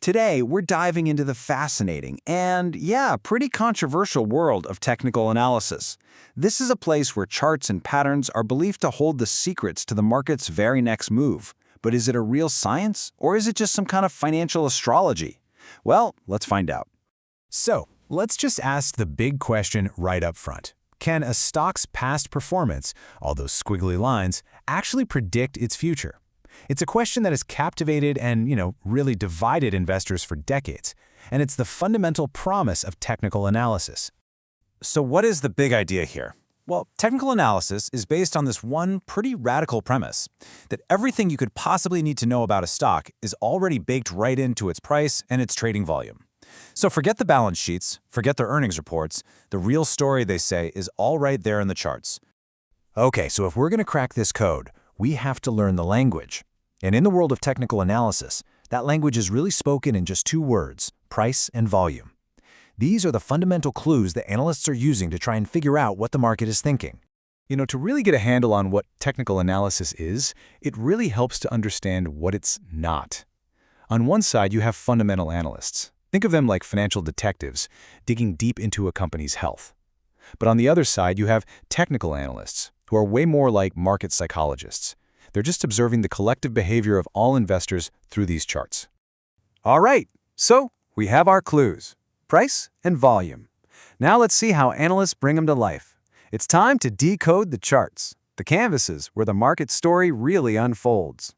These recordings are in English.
Today, we're diving into the fascinating and, yeah, pretty controversial world of technical analysis. This is a place where charts and patterns are believed to hold the secrets to the market's very next move. But is it a real science, or is it just some kind of financial astrology? Well, let's find out. So, let's just ask the big question right up front. Can a stock's past performance, all those squiggly lines, actually predict its future? It's a question that has captivated and, really divided investors for decades, and it's the fundamental promise of technical analysis. So what is the big idea here? Well, technical analysis is based on this one pretty radical premise, that everything you could possibly need to know about a stock is already baked right into its price and its trading volume. So forget the balance sheets, forget their earnings reports, the real story, they say, is all right there in the charts. Okay, so if we're going to crack this code, we have to learn the language. And in the world of technical analysis, that language is really spoken in just two words: price and volume. These are the fundamental clues that analysts are using to try and figure out what the market is thinking. To really get a handle on what technical analysis is, it really helps to understand what it's not. On one side, you have fundamental analysts. Think of them like financial detectives, digging deep into a company's health. But on the other side, you have technical analysts, who are way more like market psychologists. They're just observing the collective behavior of all investors through these charts. All right, so we have our clues: price and volume. Now let's see how analysts bring them to life. It's time to decode the charts, the canvases where the market story really unfolds.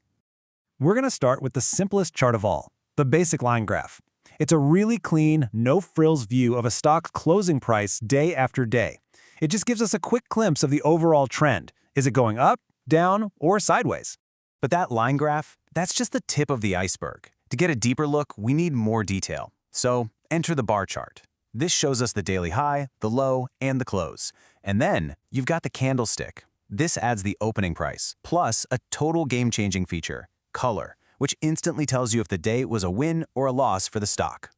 We're going to start with the simplest chart of all, the basic line graph. It's a really clean, no-frills view of a stock's closing price day after day. It just gives us a quick glimpse of the overall trend. Is it going up, down, or sideways? But that line graph, that's just the tip of the iceberg. To get a deeper look, we need more detail. So enter the bar chart. This shows us the daily high, the low, and the close. And then you've got the candlestick. This adds the opening price, plus a total game-changing feature, color, which instantly tells you if the day was a win or a loss for the stock.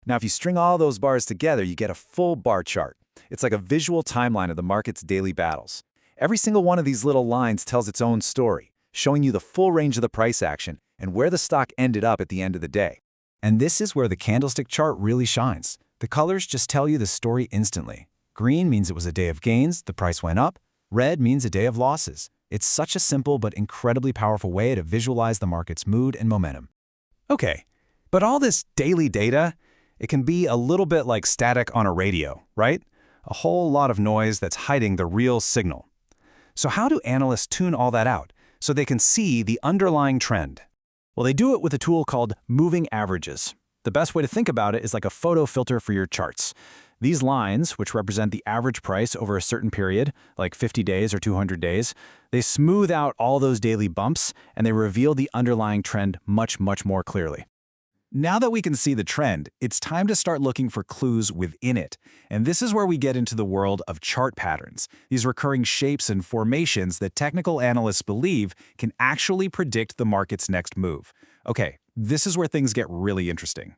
Now, if you string all those bars together, you get a full bar chart. It's like a visual timeline of the market's daily battles. Every single one of these little lines tells its own story, showing you the full range of the price action and where the stock ended up at the end of the day. And this is where the candlestick chart really shines. The colors just tell you the story instantly. Green means it was a day of gains, the price went up. Red means a day of losses. It's such a simple but incredibly powerful way to visualize the market's mood and momentum. Okay, but all this daily data, it can be a little bit like static on a radio, right? A whole lot of noise that's hiding the real signal. So how do analysts tune all that out so they can see the underlying trend? Well, they do it with a tool called moving averages. The best way to think about it is like a photo filter for your charts. These lines, which represent the average price over a certain period, like 50 days or 200 days, they smooth out all those daily bumps and they reveal the underlying trend much, much more clearly. Now that we can see the trend, it's time to start looking for clues within it. And this is where we get into the world of chart patterns, these recurring shapes and formations that technical analysts believe can actually predict the market's next move. Okay, this is where things get really interesting.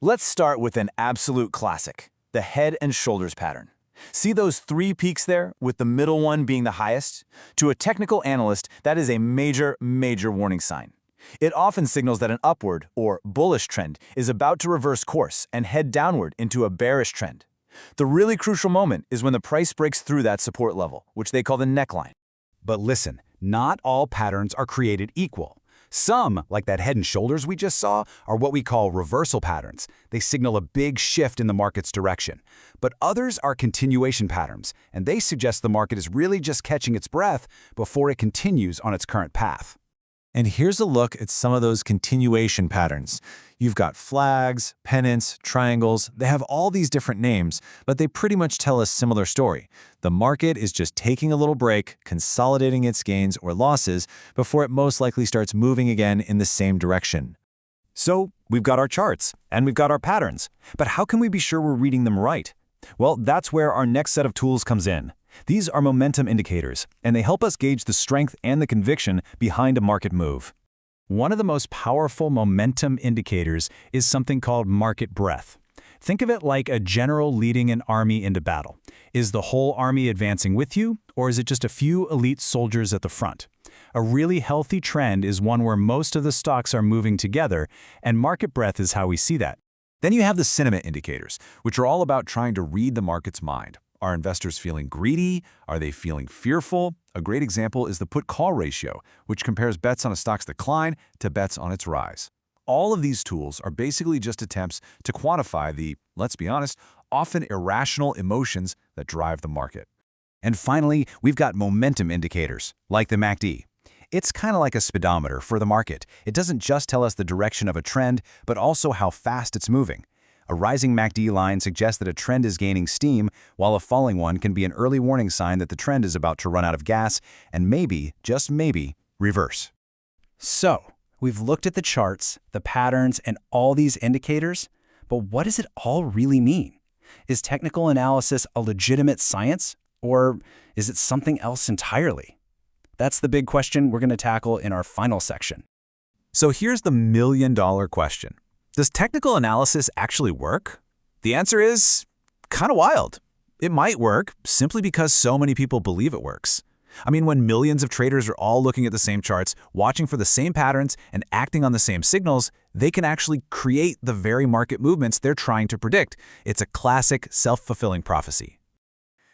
Let's start with an absolute classic, the head and shoulders pattern. See those three peaks there, with the middle one being the highest? To a technical analyst, that is a major, major warning sign. It often signals that an upward, or bullish trend, is about to reverse course and head downward into a bearish trend. The really crucial moment is when the price breaks through that support level, which they call the neckline. But listen, not all patterns are created equal. Some, like that head and shoulders we just saw, are what we call reversal patterns. They signal a big shift in the market's direction. But others are continuation patterns, and they suggest the market is really just catching its breath before it continues on its current path. And here's a look at some of those continuation patterns. You've got flags, pennants, triangles. They have all these different names, but they pretty much tell a similar story. The market is just taking a little break, consolidating its gains or losses before it most likely starts moving again in the same direction. So we've got our charts and we've got our patterns, but how can we be sure we're reading them right? Well, that's where our next set of tools comes in. These are momentum indicators, and they help us gauge the strength and the conviction behind a market move. One of the most powerful momentum indicators is something called market breadth. Think of it like a general leading an army into battle. Is the whole army advancing with you, or is it just a few elite soldiers at the front? A really healthy trend is one where most of the stocks are moving together, and market breadth is how we see that. Then you have the sentiment indicators, which are all about trying to read the market's mind. Are investors feeling greedy? Are they feeling fearful? A great example is the put-call ratio, which compares bets on a stock's decline to bets on its rise. All of these tools are basically just attempts to quantify the, let's be honest, often irrational emotions that drive the market. And finally, we've got momentum indicators, like the MACD. It's kind of like a speedometer for the market. It doesn't just tell us the direction of a trend, but also how fast it's moving. A rising MACD line suggests that a trend is gaining steam, while a falling one can be an early warning sign that the trend is about to run out of gas and maybe, just maybe, reverse. So, we've looked at the charts, the patterns, and all these indicators, but what does it all really mean? Is technical analysis a legitimate science, or is it something else entirely? That's the big question we're going to tackle in our final section. So here's the million-dollar question. Does technical analysis actually work? The answer is kind of wild. It might work simply because so many people believe it works. I mean, when millions of traders are all looking at the same charts, watching for the same patterns, and acting on the same signals, they can actually create the very market movements they're trying to predict. It's a classic self-fulfilling prophecy.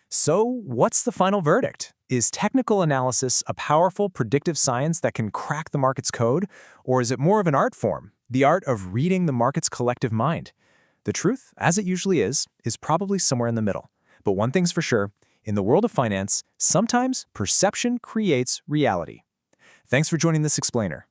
So, what's the final verdict? Is technical analysis a powerful predictive science that can crack the market's code, or is it more of an art form, the art of reading the market's collective mind? The truth, as it usually is probably somewhere in the middle. But one thing's for sure, in the world of finance, sometimes perception creates reality. Thanks for joining this explainer.